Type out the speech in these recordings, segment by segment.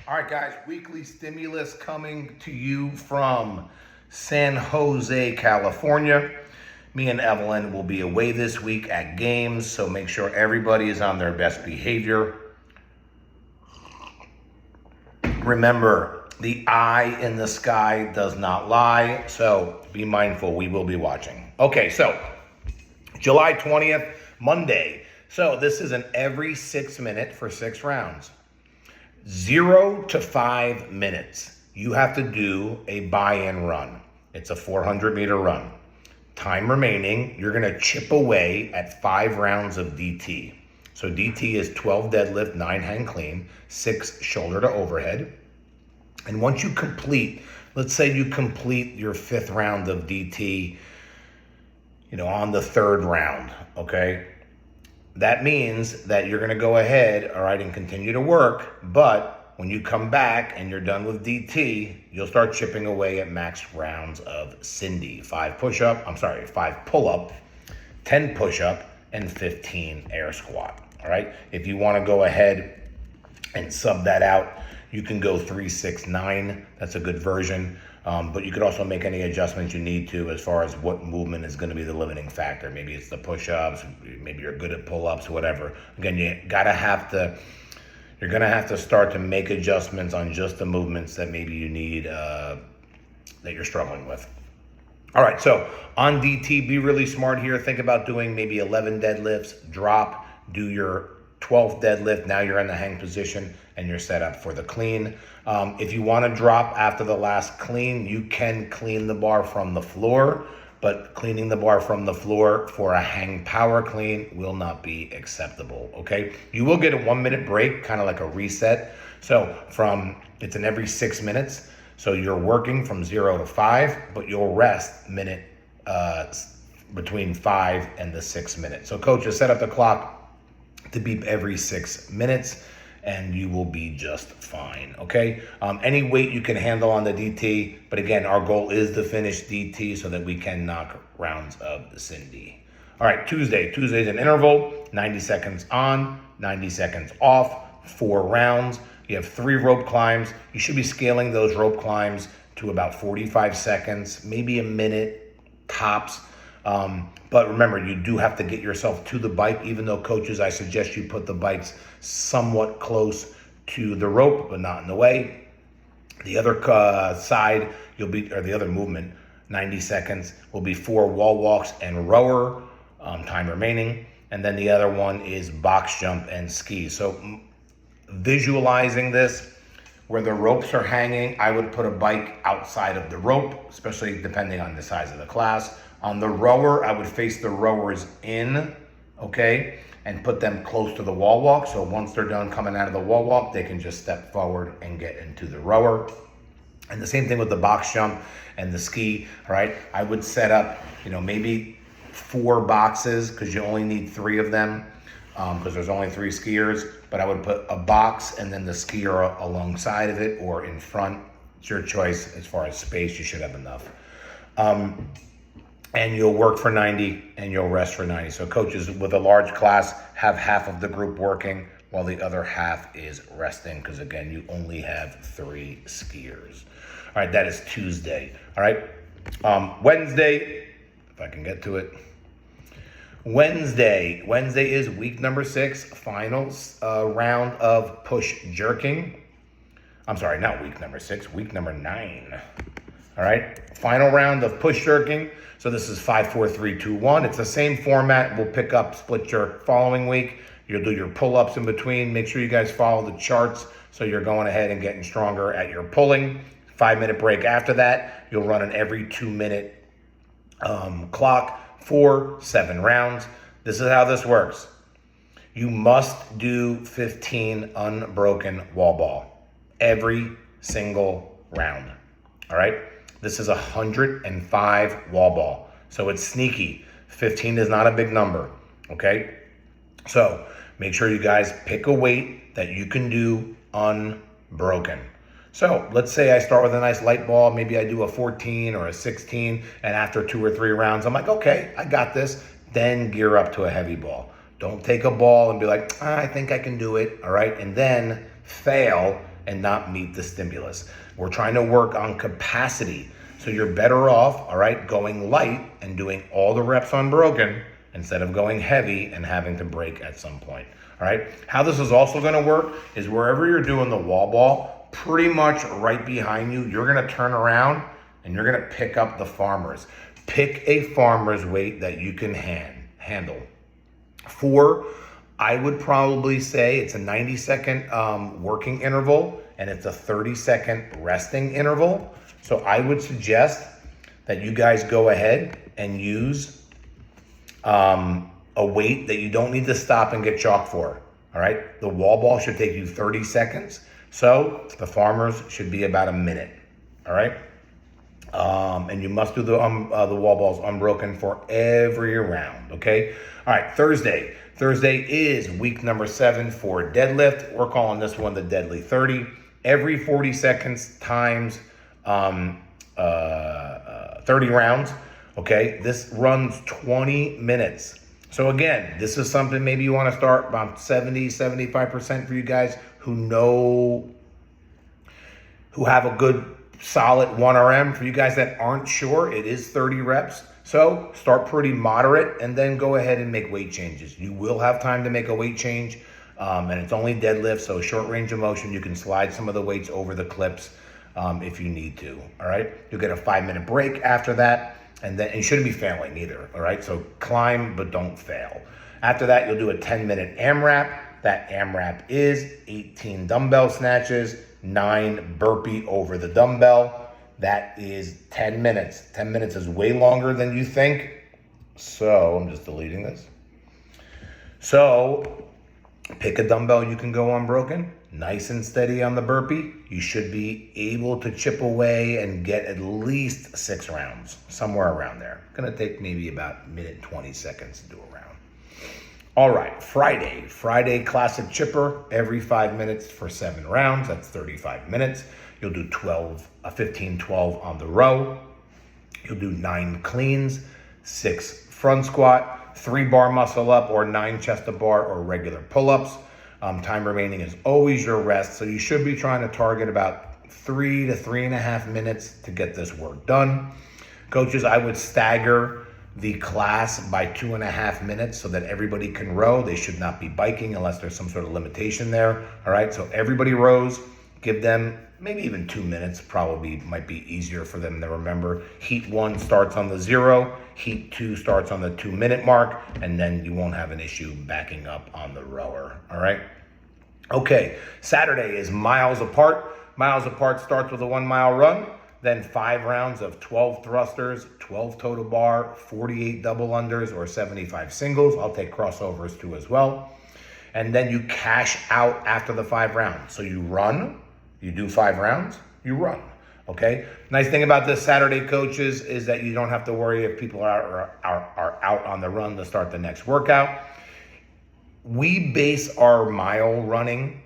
All right, guys, weekly stimulus coming to you from San Jose, California. Me and Evelyn will be away this week at games, so make sure everybody is on their best behavior. Remember, the eye in the sky does not lie, so be mindful. We will be watching. Okay, so July 20th, Monday. So this is an every 6 minute for 6 rounds. 0 to 5 minutes. You have to do a buy-in run. It's a 400-meter run. Time remaining, you're going to chip away at 5 rounds of DT. So DT is 12 deadlift, 9 hang clean, 6 shoulder to overhead. And once you complete, let's say you complete your 5th round of DT, on the 3rd round, okay? That means that you're going to go ahead, all right, and continue to work. But when you come back and you're done with DT, you'll start chipping away at max rounds of Cindy. 5 pull-up, 10 push-up, and 15 air squat, all right? If you want to go ahead and sub that out, you can go 3, 6, 9. That's a good version. But you could also make any adjustments you need to as far as what movement is going to be the limiting factor. Maybe it's the push-ups, maybe you're good at pull-ups, whatever. Again, you're going to have to start to make adjustments on just the movements that maybe you need, that you're struggling with. All right, so on DT, be really smart here. Think about doing maybe 11 deadlifts, drop, do your 12th deadlift. Now you're in the hang position and you're set up for the clean. If you want to drop after the last clean, you can clean the bar from the floor, but cleaning the bar from the floor for a hang power clean will not be acceptable, okay? You will get a 1-minute break, kind of like a reset. So it's an every 6 minutes. So you're working from 0 to 5, but you'll rest between 5 and the 6 minutes. So coaches, set up the clock to beep every 6 minutes and you will be just fine, okay? Any weight you can handle on the DT, but again, our goal is to finish DT so that we can knock rounds of the Cindy. All right, Tuesday's an interval, 90 seconds on, 90 seconds off, 4 rounds. You have 3 rope climbs. You should be scaling those rope climbs to about 45 seconds, maybe a minute tops. But remember, you do have to get yourself to the bike, even though coaches, I suggest you put the bikes somewhat close to the rope, but not in the way. The other side, the other movement, 90 seconds, will be 4 wall walks and rower, time remaining. And then the other one is box jump and ski. So visualizing this, where the ropes are hanging, I would put a bike outside of the rope, especially depending on the size of the class. On the rower, I would face the rowers in, okay, and put them close to the wall walk. So once they're done coming out of the wall walk, they can just step forward and get into the rower. And the same thing with the box jump and the ski, all right? I would set up, maybe 4 boxes because you only need 3 of them because there's only 3 skiers. But I would put a box and then the skier alongside of it or in front. It's your choice as far as space. You should have enough. And you'll work for 90 and you'll rest for 90. So coaches with a large class have half of the group working while the other half is resting because, again, you only have 3 skiers. All right, that is Tuesday. All right, Wednesday, if I can get to it. Wednesday is week number 6, final round of push jerking. I'm sorry, not week number 6, week number 9. All right, final round of push jerking. So this is 5, 4, 3, 2, 1. It's the same format. We'll pick up split jerk following week. You'll do your pull-ups in between. Make sure you guys follow the charts so you're going ahead and getting stronger at your pulling. 5-minute break after that. You'll run an every 2-minute clock for 7 rounds. This is how this works. You must do 15 unbroken wall ball every single round. All right? This is 105 wall ball. So it's sneaky. 15 is not a big number, okay? So make sure you guys pick a weight that you can do unbroken. So let's say I start with a nice light ball. Maybe I do a 14 or a 16. And after 2 or 3 rounds, I'm like, okay, I got this. Then gear up to a heavy ball. Don't take a ball and be like, I think I can do it, all right? And then fail and not meet the stimulus. We're trying to work on capacity. So you're better off, all right, going light and doing all the reps unbroken instead of going heavy and having to break at some point. All right. How this is also going to work is wherever you're doing the wall ball, pretty much right behind you, you're going to turn around and you're going to pick up the farmers. Pick a farmer's weight that you can handle. 4, I would probably say it's a 90-second working interval and it's a 30-second resting interval. So I would suggest that you guys go ahead and use a weight that you don't need to stop and get chalked for. All right. The wall ball should take you 30 seconds. So the farmers should be about a minute. All right. And you must do the wall balls unbroken for every round. Okay. All right. Thursday is week number 7 for deadlift. We're calling this one the Deadly 30. Every 40 seconds times 30 rounds. Okay. This runs 20 minutes. So again, this is something maybe you want to start about 70-75% for you guys who have a good solid 1RM. For you guys that aren't sure, it is 30 reps. So start pretty moderate and then go ahead and make weight changes. You will have time to make a weight change, and it's only deadlift, so short range of motion. You can slide some of the weights over the clips if you need to. All right, you'll get a 5-minute break after that. And then you shouldn't be failing either, all right? So climb, but don't fail. After that, you'll do a 10-minute AMRAP. That AMRAP is 18 dumbbell snatches, 9 burpee over the dumbbell. That is 10 minutes. 10 minutes is way longer than you think. So I'm just deleting this. So pick a dumbbell you can go unbroken. Nice and steady on the burpee. You should be able to chip away and get at least 6 rounds, somewhere around there. Gonna take maybe about 1:20 seconds to do a round. All right, Friday classic chipper, every 5 minutes for 7 rounds. That's 35 minutes. You'll do 15-12 on the row. You'll do 9 cleans, 6 front squat, 3 bar muscle up or 9 chest to bar or regular pull-ups. Time remaining is always your rest. So you should be trying to target about 3 to 3.5 minutes to get this work done. Coaches, I would stagger the class by 2.5 minutes so that everybody can row. They should not be biking unless there's some sort of limitation there. All right, so everybody rows. Give them maybe even 2 minutes, probably might be easier for them to remember. Heat 1 starts on the 0. Heat 2 starts on the 2-minute mark, and then you won't have an issue backing up on the rower, all right? Okay, Saturday is miles apart. Miles apart starts with a 1-mile run, then 5 rounds of 12 thrusters, 12 toe to bar, 48 double unders, or 75 singles. I'll take crossovers too as well. And then you cash out after the 5 rounds. So you run, you do 5 rounds, you run. Okay. Nice thing about this Saturday, coaches, is that you don't have to worry if people are out on the run to start the next workout. We base our mile running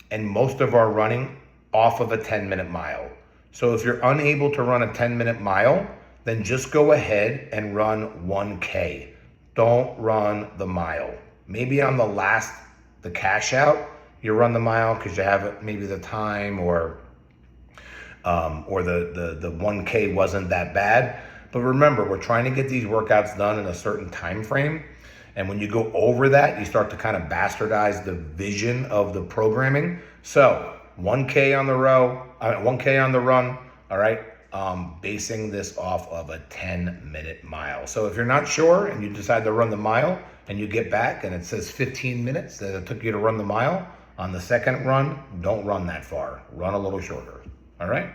and most of our running off of a 10-minute mile. So if you're unable to run a 10-minute mile, then just go ahead and run 1K. Don't run the mile. Maybe on the cash out, you run the mile because you have maybe the time or the 1K wasn't that bad. But remember, we're trying to get these workouts done in a certain time frame. And when you go over that, you start to kind of bastardize the vision of the programming. So 1K on the row, 1K on the run, all right? Basing this off of a 10-minute mile. So if you're not sure and you decide to run the mile and you get back and it says 15 minutes that it took you to run the mile, on the second run, don't run that far. Run a little shorter, all right?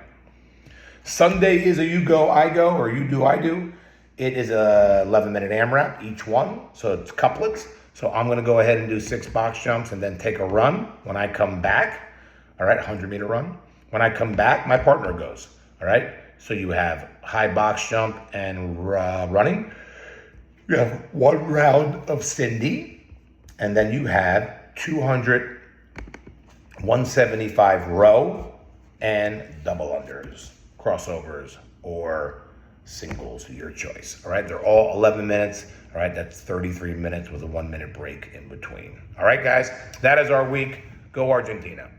Sunday is a you go, I go, or you do, I do. It is a 11-minute AMRAP, each one, so it's couplets. So I'm gonna go ahead and do 6 box jumps and then take a run. When I come back, all right, 100-meter run. When I come back, my partner goes, all right? So you have high box jump and running. You have 1 round of Cindy, and then you have 200, 175 row and double unders, crossovers, or singles, your choice. All right, they're all 11 minutes. All right, that's 33 minutes with a 1-minute break in between. All right, guys, that is our week. Go Argentina.